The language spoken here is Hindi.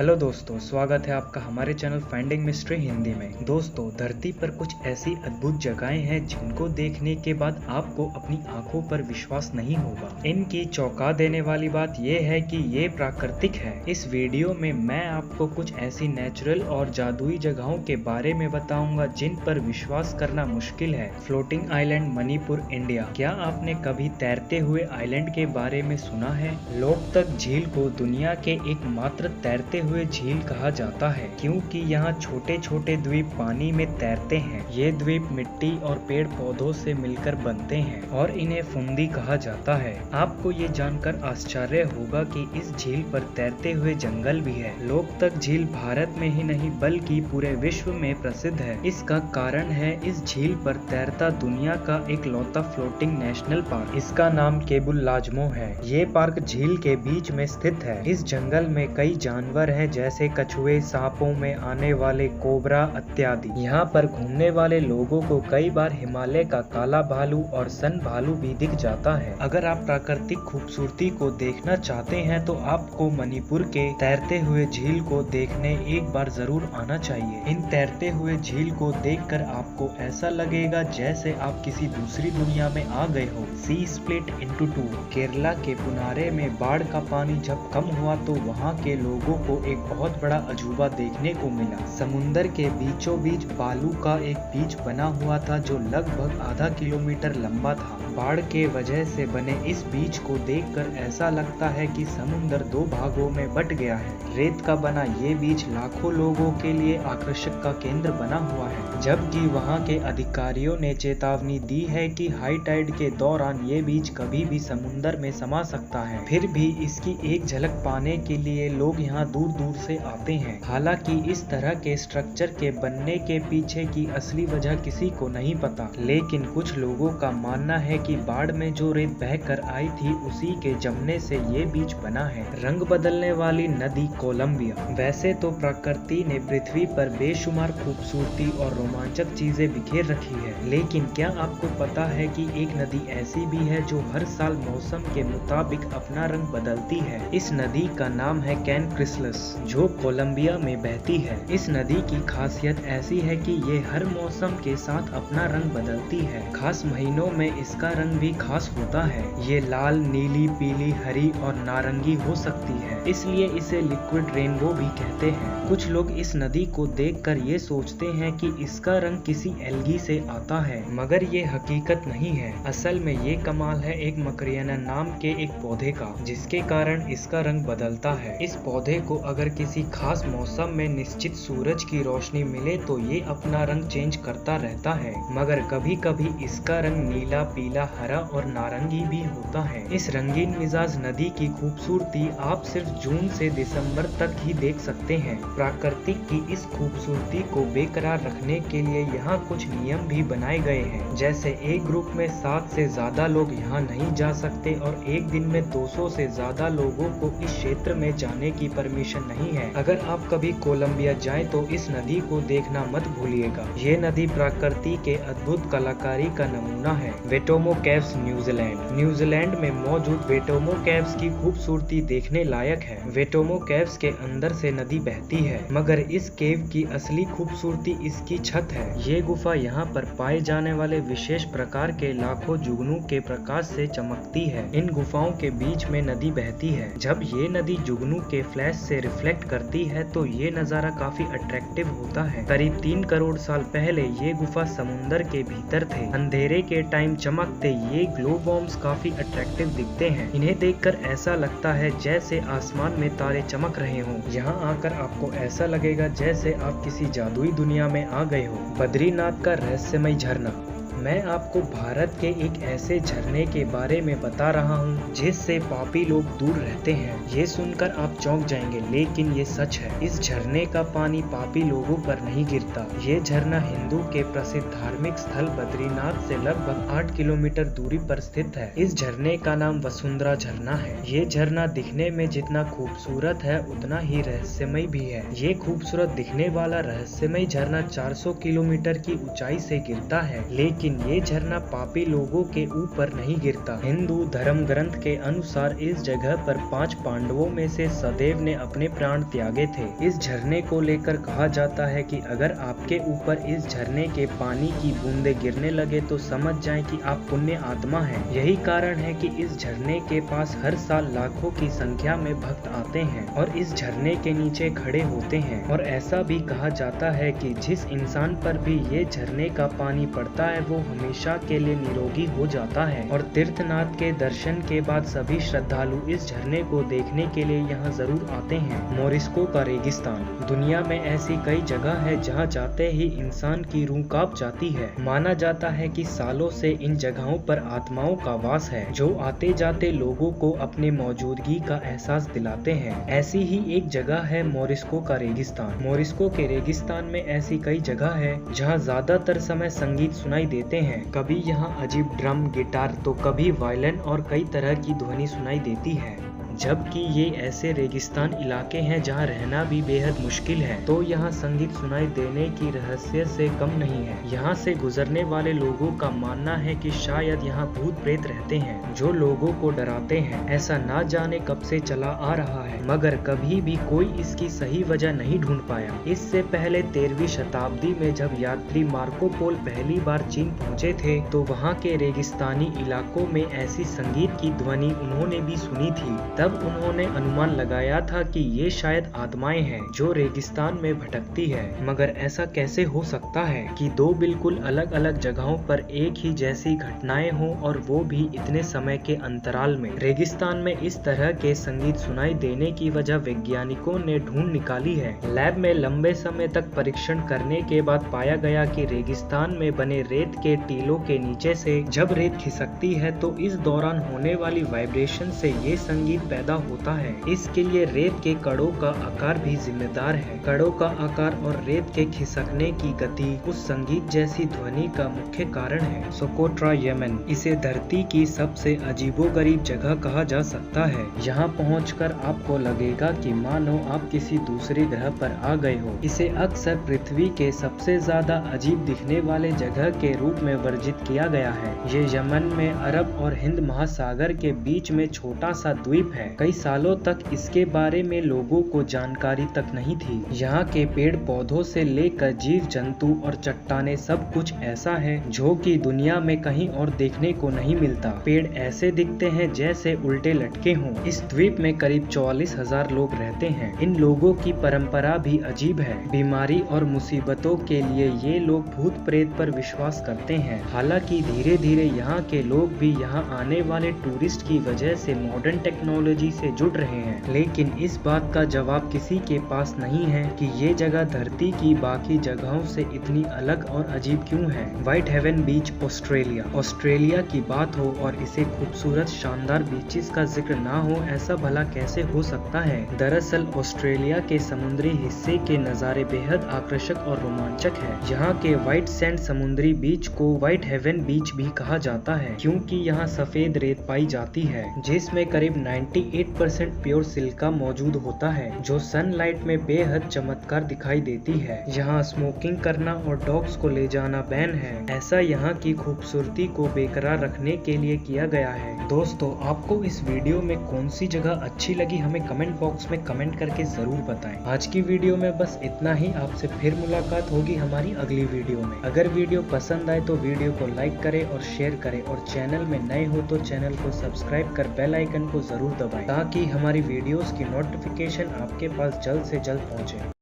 हेलो दोस्तों, स्वागत है आपका हमारे चैनल फाइंडिंग मिस्ट्री हिंदी में। दोस्तों, धरती पर कुछ ऐसी अद्भुत जगहें हैं जिनको देखने के बाद आपको अपनी आंखों पर विश्वास नहीं होगा। इनकी चौंका देने वाली बात यह है कि ये प्राकृतिक है। इस वीडियो में मैं आपको कुछ ऐसी नेचुरल और जादुई जगहों के बारे में बताऊंगा जिन पर विश्वास करना मुश्किल है। Floating island, Manipur, India. क्या आपने कभी तैरते हुए आइलैंड के बारे में सुना है? लोकतक झील को दुनिया के एकमात्र तैरते हुए झील कहा जाता है क्योंकि यहाँ छोटे छोटे द्वीप पानी में तैरते हैं। ये द्वीप मिट्टी और पेड़ पौधों से मिलकर बनते हैं और इन्हें फुंदी कहा जाता है। आपको ये जानकर आश्चर्य होगा कि इस झील पर तैरते हुए जंगल भी है। लोकतक झील भारत में ही नहीं बल्कि पूरे विश्व में प्रसिद्ध है। इसका कारण है इस झील पर तैरता दुनिया का इकलौता फ्लोटिंग नेशनल पार्क। इसका नाम केबुल लाजमो है। ये पार्क झील के बीच में स्थित है। इस जंगल में कई जानवर हैं जैसे कछुए, सांपों में आने वाले कोबरा इत्यादि। यहाँ पर घूमने वाले लोगों को कई बार हिमालय का काला भालू और सन भालू भी दिख जाता है। अगर आप प्राकृतिक खूबसूरती को देखना चाहते हैं तो आपको मणिपुर के तैरते हुए झील को देखने एक बार जरूर आना चाहिए। इन तैरते हुए झील को देखकर आपको ऐसा लगेगा जैसे आप किसी दूसरी दुनिया में आ गए हो। सी स्प्लिट इनटू टू। केरला के पुनारे में बाढ़ का पानी जब कम हुआ तो वहाँ के लोगों को एक बहुत बड़ा अजूबा देखने को मिला। समुंदर के बीचों बीच बालू का एक बीच बना हुआ था जो लगभग आधा किलोमीटर लंबा था। बाढ़ के वजह से बने इस बीच को देखकर ऐसा लगता है कि समुंदर दो भागों में बट गया है। रेत का बना ये बीच लाखों लोगों के लिए आकर्षक का केंद्र बना हुआ है, जबकि वहाँ के अधिकारियों ने चेतावनी दी है कि हाई टाइड के दौरान ये बीच कभी भी समुंदर में समा सकता है। फिर भी इसकी एक झलक पाने के लिए लोग यहाँ दूर दूर से आते हैं। हालांकि इस तरह के स्ट्रक्चर के बनने के पीछे की असली वजह किसी को नहीं पता, लेकिन कुछ लोगों का मानना है कि बाढ़ में जो रेत बहकर आई थी उसी के जमने से ये बीच बना है। रंग बदलने वाली नदी कोलंबिया। वैसे तो प्रकृति ने पृथ्वी पर बेशुमार खूबसूरती और रोमांचक चीजें बिखेर रखी है, लेकिन क्या आपको पता है कि एक नदी ऐसी भी है जो हर साल मौसम के मुताबिक अपना रंग बदलती है? इस नदी का नाम है कैन क्रिसलस, जो कोलंबिया में बहती है। इस नदी की खासियत ऐसी है कि ये हर मौसम के साथ अपना रंग बदलती है। खास महीनों में इसका रंग भी खास होता है। ये लाल, नीली, पीली, हरी और नारंगी हो सकती है, इसलिए इसे लिक्विड रेनबो भी कहते हैं। कुछ लोग इस नदी को देखकर ये सोचते हैं कि इसका रंग किसी एल्गी से आता है, मगर ये हकीकत नहीं है। असल में ये कमाल है एक मकरियाना नाम के एक पौधे का, जिसके कारण इसका रंग बदलता है। इस पौधे को अगर किसी खास मौसम में निश्चित सूरज की रोशनी मिले तो ये अपना रंग चेंज करता रहता है, मगर कभी कभी इसका रंग नीला, पीला, हरा और नारंगी भी होता है। इस रंगीन मिजाज नदी की खूबसूरती आप सिर्फ जून से दिसंबर तक ही देख सकते हैं। प्रकृति की इस खूबसूरती को बेकरार रखने के लिए यहाँ कुछ नियम भी बनाए गए हैं, जैसे एक ग्रुप में 7 से ज्यादा लोग यहाँ नहीं जा सकते और एक दिन में 200 से ज्यादा लोगों को इस क्षेत्र में जाने की परमिशन नहीं है। अगर आप कभी कोलंबिया जाएं तो इस नदी को देखना मत भूलिएगा। ये नदी प्रकृति के अद्भुत कलाकारी का नमूना है। वेटोमो केव्स, न्यूजीलैंड। न्यूजीलैंड में मौजूद वेटोमो केव्स की खूबसूरती देखने लायक है। वेटोमो केव्स के अंदर से नदी बहती है, मगर इस केव की असली खूबसूरती इसकी छत है। ये गुफा यहाँ पर पाए जाने वाले विशेष प्रकार के लाखों जुगनू के प्रकाश से चमकती है। इन गुफाओं के बीच में नदी बहती है। जब ये नदी जुगनू के फ्लैश से रिफ्लेक्ट करती है तो ये नजारा काफी अट्रैक्टिव होता है। करीब 3 करोड़ साल पहले ये गुफा समुंदर के भीतर थे। अंधेरे के टाइम चमकते ये ग्लो बॉम्ब्स काफी अट्रैक्टिव दिखते हैं। इन्हें देखकर ऐसा लगता है जैसे आसमान में तारे चमक रहे हों। यहाँ आकर आपको ऐसा लगेगा जैसे आप किसी जादुई दुनिया में आ गए हो। बद्रीनाथ का रहस्यमय झरना। मैं आपको भारत के एक ऐसे झरने के बारे में बता रहा हूँ जिससे पापी लोग दूर रहते हैं। ये सुनकर आप चौंक जाएंगे, लेकिन ये सच है। इस झरने का पानी पापी लोगों पर नहीं गिरता। ये झरना हिंदू के प्रसिद्ध धार्मिक स्थल बद्रीनाथ से लगभग 8 किलोमीटर दूरी पर स्थित है। इस झरने का नाम वसुंधरा झरना है। ये झरना दिखने में जितना खूबसूरत है उतना ही रहस्यमय भी है। ये खूबसूरत दिखने वाला रहस्यमय झरना 400 किलोमीटर की ऊंचाई से गिरता है, लेकिन लेकिन ये झरना पापी लोगों के ऊपर नहीं गिरता। हिंदू धर्म ग्रंथ के अनुसार इस जगह पर 5 पांडवों में से सदैव ने अपने प्राण त्यागे थे। इस झरने को लेकर कहा जाता है कि अगर आपके ऊपर इस झरने के पानी की बूंदे गिरने लगे तो समझ जाएं कि आप पुण्य आत्मा हैं। यही कारण है कि इस झरने के पास हर साल लाखों की संख्या में भक्त आते हैं और इस झरने के नीचे खड़े होते हैं। और ऐसा भी कहा जाता है कि जिस इंसान पर भी ये झरने का पानी पड़ता है वो हमेशा के लिए निरोगी हो जाता है। और तीर्थनाथ के दर्शन के बाद सभी श्रद्धालु इस झरने को देखने के लिए यहाँ जरूर आते हैं। मोरिस्को का रेगिस्तान। दुनिया में ऐसी कई जगह है जहाँ जाते ही इंसान की रूह कांप जाती है। माना जाता है कि सालों से इन जगहों पर आत्माओं का वास है जो आते जाते लोगों को अपने मौजूदगी का एहसास दिलाते हैं। ऐसी ही एक जगह है मोरिस्को का रेगिस्तान। मोरिस्को के रेगिस्तान में ऐसी कई जगह है जहाँ ज्यादातर समय संगीत सुनाई देते हैं। कभी यहाँ अजीब ड्रम, गिटार तो कभी वायलिन और कई तरह की ध्वनि सुनाई देती है। जबकि ये ऐसे रेगिस्तान इलाके हैं जहाँ रहना भी बेहद मुश्किल है, तो यहाँ संगीत सुनाई देने की रहस्य से कम नहीं है। यहाँ से गुजरने वाले लोगों का मानना है कि शायद यहाँ भूत प्रेत रहते हैं जो लोगों को डराते हैं। ऐसा ना जाने कब से चला आ रहा है, मगर कभी भी कोई इसकी सही वजह नहीं ढूंढ पाया। इससे पहले 13वीं शताब्दी में जब यात्री मार्को पोल पहली बार चीन पहुँचे थे तो वहाँ के रेगिस्तानी इलाकों में ऐसी संगीत की ध्वनि उन्होंने भी सुनी थी। तब उन्होंने अनुमान लगाया था कि ये शायद आत्माएं हैं जो रेगिस्तान में भटकती है। मगर ऐसा कैसे हो सकता है कि दो बिल्कुल अलग अलग जगहों पर एक ही जैसी घटनाएं हों और वो भी इतने समय के अंतराल में। रेगिस्तान में इस तरह के संगीत सुनाई देने की वजह वैज्ञानिकों ने ढूंढ निकाली है। लैब में लंबे समय तक परीक्षण करने के बाद पाया गया कि रेगिस्तान में बने रेत के टीलों के नीचे से जब रेत खिसकती है तो इस दौरान होने वाली वाइब्रेशन से ये संगीत पैदा होता है। इसके लिए रेत के कणों का आकार भी जिम्मेदार है। कणों का आकार और रेत के खिसकने की गति उस संगीत जैसी ध्वनि का मुख्य कारण है। Socotra, Yemen. इसे धरती की सबसे अजीबोगरीब जगह कहा जा सकता है। यहाँ पहुंचकर आपको लगेगा कि मानो आप किसी दूसरे ग्रह पर आ गए हो। इसे अक्सर पृथ्वी के सबसे ज्यादा अजीब दिखने वाले जगह के रूप में वर्णित किया गया है। ये यमन में अरब और हिंद महासागर के बीच में छोटा सा द्वीप है। कई सालों तक इसके बारे में लोगों को जानकारी तक नहीं थी। यहाँ के पेड़ पौधों से लेकर जीव जंतु और चट्टानें सब कुछ ऐसा है जो कि दुनिया में कहीं और देखने को नहीं मिलता। पेड़ ऐसे दिखते हैं जैसे उल्टे लटके हों। इस द्वीप में करीब 44,000 लोग रहते हैं। इन लोगों की परंपरा भी अजीब है। बीमारी और मुसीबतों के लिए ये लोग भूत प्रेत पर विश्वास करते हैं। हालांकि धीरे धीरे यहाँ के लोग भी यहाँ आने वाले टूरिस्ट की वजह से मॉडर्न टेक्नोलॉजी से जुड़ रहे हैं, लेकिन इस बात का जवाब किसी के पास नहीं है कि ये जगह धरती की बाकी जगहों से इतनी अलग और अजीब क्यों है। व्हाइट हेवन बीच, ऑस्ट्रेलिया। ऑस्ट्रेलिया की बात हो और इसे खूबसूरत शानदार बीचेस का जिक्र ना हो, ऐसा भला कैसे हो सकता है। दरअसल ऑस्ट्रेलिया के समुद्री हिस्से के नज़ारे बेहद आकर्षक और रोमांचक है। यहाँ के व्हाइट सैंड समुद्री बीच को व्हाइट हेवन बीच भी कहा जाता है क्योंकि यहाँ सफेद रेत पाई जाती है जिसमें करीब 98% प्योर सिलिका मौजूद होता है जो सनलाइट में बेहद चमत्कार दिखाई देती है। यहाँ स्मोकिंग करना और डॉग्स को ले जाना बैन है। ऐसा यहाँ की खूबसूरती को बेकरार रखने के लिए किया गया है। दोस्तों, आपको इस वीडियो में कौन सी जगह अच्छी लगी हमें कमेंट बॉक्स में कमेंट करके जरूर बताएं। आज की वीडियो में बस इतना ही। आपसे फिर मुलाकात होगी हमारी अगली वीडियो में। अगर वीडियो पसंद आए तो वीडियो को लाइक करें और शेयर करें और चैनल में नए हो तो चैनल को सब्सक्राइब कर बेल आइकन को जरूर दबाएं ताकि हमारी वीडियोस की नोटिफिकेशन आपके पास जल्द से जल्द पहुंचे।